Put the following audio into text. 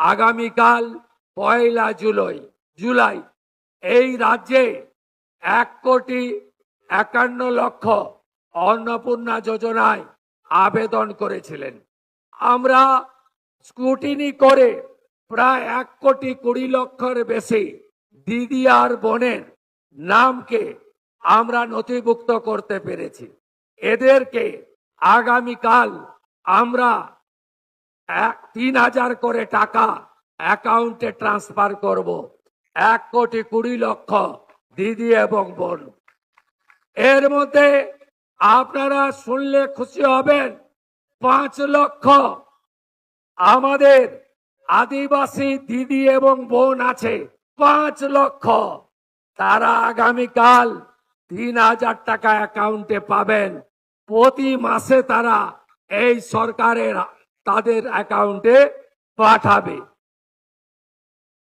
আগামীকাল 1 জুলাই এই রাজ্যে 1,51,00,000 অন্নপূর্ণা যোজনায় আবেদন করেছিলেন। আমরা স্ক্রুটিনি করে প্রায় 1,20,00,000-এর বেশি দিদি আর বোনের নামকে আমরা নথিভুক্ত করতে পেরেছি। এদেরকে আগামীকাল আমরা 3,000 করে টাকা অ্যাকাউন্টে ট্রান্সফার করব। 1,20,00,000 দিদি এবং বোন। এর মধ্যে আপনারা শুনলে খুশি হবেন, 5 লক্ষ আমাদের আদিবাসী দিদি এবং বোন আছে। 5 লক্ষ তারা আগামীকাল 3,000 টাকা অ্যাকাউন্টে পাবেন। প্রতি মাসে তারা এই সরকারের তাদের অ্যাকাউন্টে পাঠাবে।